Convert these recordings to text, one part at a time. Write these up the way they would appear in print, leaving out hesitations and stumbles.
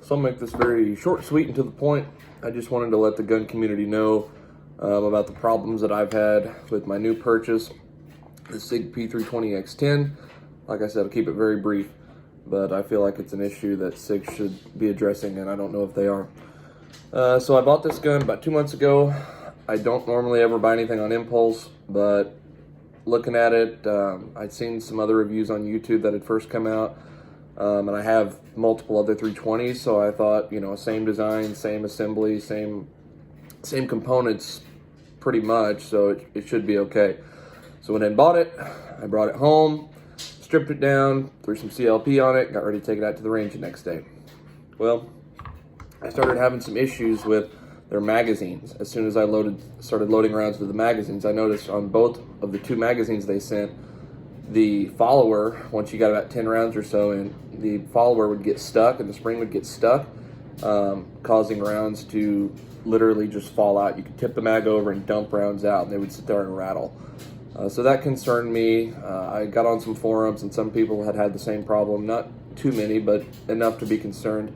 So I'll make this very short, sweet, and to the point. I just wanted to let the gun community know about the problems that I've had with my new purchase, the SIG P320 Xten. Like I said, I'll keep it very brief, but I feel like it's an issue that SIG should be addressing, and I don't know if they are. So I bought this gun about 2 months ago. I don't normally ever buy anything on impulse, but looking at it, I'd seen some other reviews on YouTube that had first come out. And I have multiple other 320s, so I thought, you know, same design, same assembly, same components pretty much, so it should be okay. So when I bought it, I brought it home, stripped it down, threw some CLP on it, got ready to take it out to the range the next day. Well, I started having some issues with their magazines. As soon as I started loading rounds with the magazines, I noticed on both of the 2 magazines they sent, the follower, once you got about 10 rounds or so in, the follower would get stuck and the spring would get stuck, causing rounds to literally just fall out. You could tip the mag over and dump rounds out, and they would sit there and rattle. So that concerned me. I got on some forums, and some people had the same problem. Not too many, but enough to be concerned.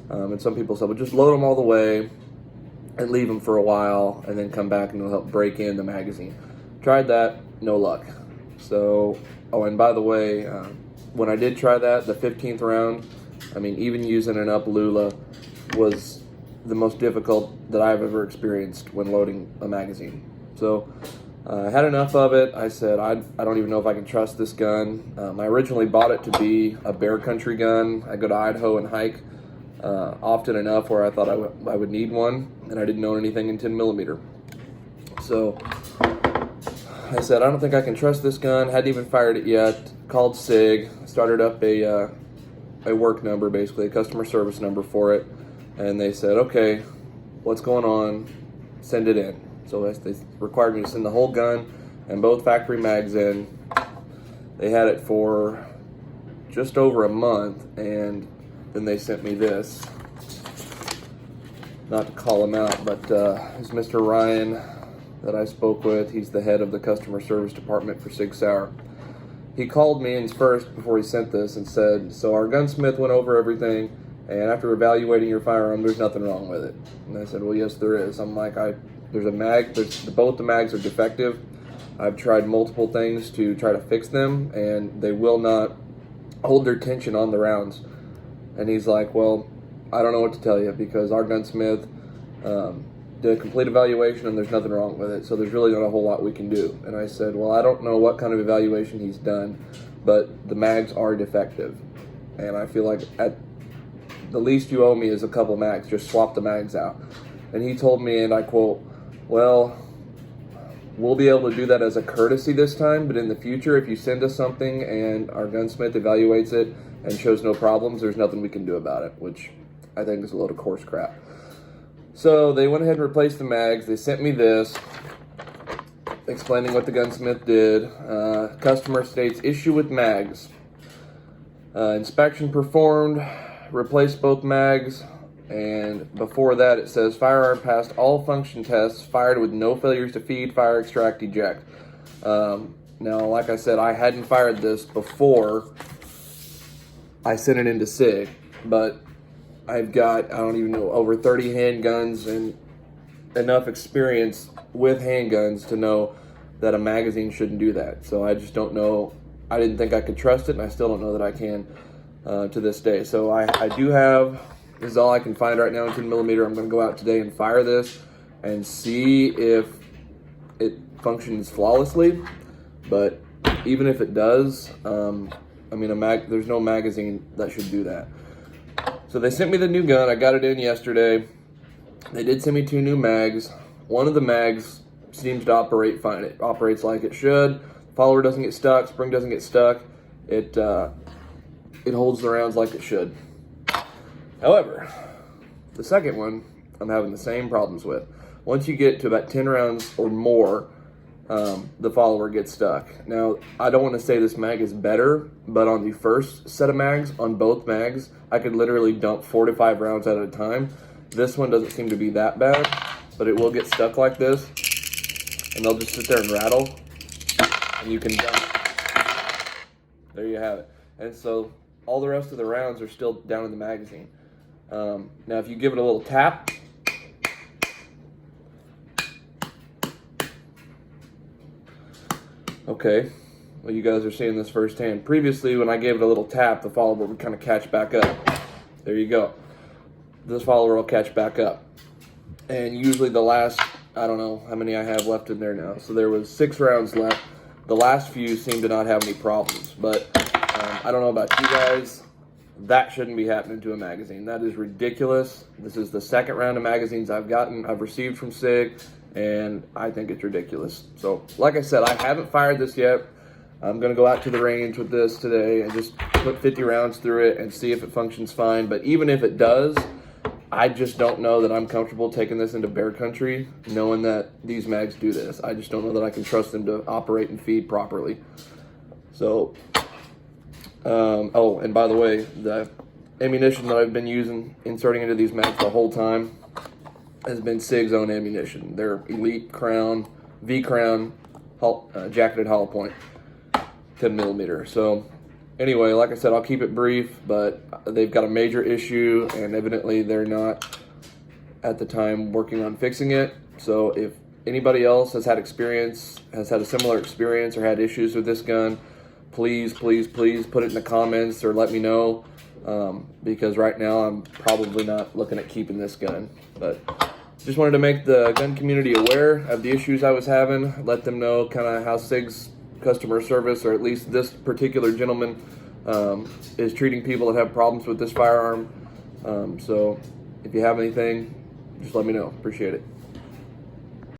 And some people said, well, just load them all the way and leave them for a while, and then come back and it'll help break in the magazine. Tried that, no luck. So, oh, and by the way, when I did try that, the 15th round, I mean, even using an up Lula was the most difficult that I've ever experienced when loading a magazine. So, I had enough of it. I said, I don't even know if I can trust this gun. I originally bought it to be a bear country gun. I go to Idaho and hike often enough where I thought I would need one, and I didn't own anything in 10mm. So, I said, I don't think I can trust this gun. Hadn't even fired it yet. Called SIG, started up a work number, basically a customer service number for it, and they said, okay, what's going on? Send it in. So they required me to send the whole gun and both factory mags in. They had it for just over a month, and then they sent me this. Not to call him out, but it's Mr. Ryan that I spoke with. He's the head of the customer service department for SIG Sauer. He called me and first, before he sent this, and said, so our gunsmith went over everything, and after evaluating your firearm, there's nothing wrong with it. And I said, well, yes, there is. I'm like, there's a mag, both the mags are defective. I've tried multiple things to try to fix them, and they will not hold their tension on the rounds. And he's like, well, I don't know what to tell you, because our gunsmith did a complete evaluation and there's nothing wrong with it, so there's really not a whole lot we can do. And I said, well, I don't know what kind of evaluation he's done, but the mags are defective, and I feel like at the least you owe me is a couple mags. Just swap the mags out. And he told me, and I quote, well, we'll be able to do that as a courtesy this time, but in the future, if you send us something and our gunsmith evaluates it and shows no problems, there's nothing we can do about it, which I think is a load of coarse crap. So they went ahead and replaced the mags. They sent me this, explaining what the gunsmith did. Customer states, issue with mags. Inspection performed, replaced both mags, and before that it says, firearm passed all function tests, fired with no failures to feed, fire, extract, eject. Now, like I said, I hadn't fired this before I sent it into SIG, but I've got, I don't even know, over 30 handguns and enough experience with handguns to know that a magazine shouldn't do that. So I just don't know. I didn't think I could trust it, and I still don't know that I can to this day. So I do have, this is all I can find right now in 10mm. I'm going to go out today and fire this and see if it functions flawlessly. But even if it does, I mean, there's no magazine that should do that. So they sent me the new gun. I got it in yesterday. They did send me 2 new mags. One of the mags seems to operate fine. It operates like it should. Follower doesn't get stuck. Spring doesn't get stuck. It holds the rounds like it should. However, the second one, I'm having the same problems with. Once you get to about 10 rounds or more, the follower gets stuck. Now, I don't want to say this mag is better, but on the first set of mags, on both mags, I could literally dump 4 to 5 rounds at a time. This one doesn't seem to be that bad, but it will get stuck like this, and they'll just sit there and rattle, and you can dump. There you have it. And so all the rest of the rounds are still down in the magazine. Now if you give it a little tap, okay, well, you guys are seeing this firsthand. Previously, when I gave it a little tap, the follower would kind of catch back up. There you go. This follower will catch back up. And usually the last, I don't know how many I have left in there now. So there was 6 rounds left. The last few seem to not have any problems. But I don't know about you guys. That shouldn't be happening to a magazine. That is ridiculous. This is the 2nd round of magazines I've received from SIG, and I think it's ridiculous. So, like I said, I haven't fired this yet. I'm going to go out to the range with this today and just put 50 rounds through it and see if it functions fine. But even if it does, I just don't know that I'm comfortable taking this into bear country, knowing that these mags do this. I just don't know that I can trust them to operate and feed properly. So, oh, and by the way, the ammunition that I've been inserting into these mags the whole time has been SIG's own ammunition. They're Elite Crown, V-Crown, jacketed hollow point, 10 millimeter. So anyway, like I said, I'll keep it brief, but they've got a major issue, and evidently they're not at the time working on fixing it. So if anybody else has had a similar experience or had issues with this gun, please put it in the comments or let me know, because right now I'm probably not looking at keeping this gun. But just wanted to make the gun community aware of the issues I was having, let them know kind of how SIG's customer service, or at least this particular gentleman, is treating people that have problems with this firearm. So if you have anything, just let me know. Appreciate it.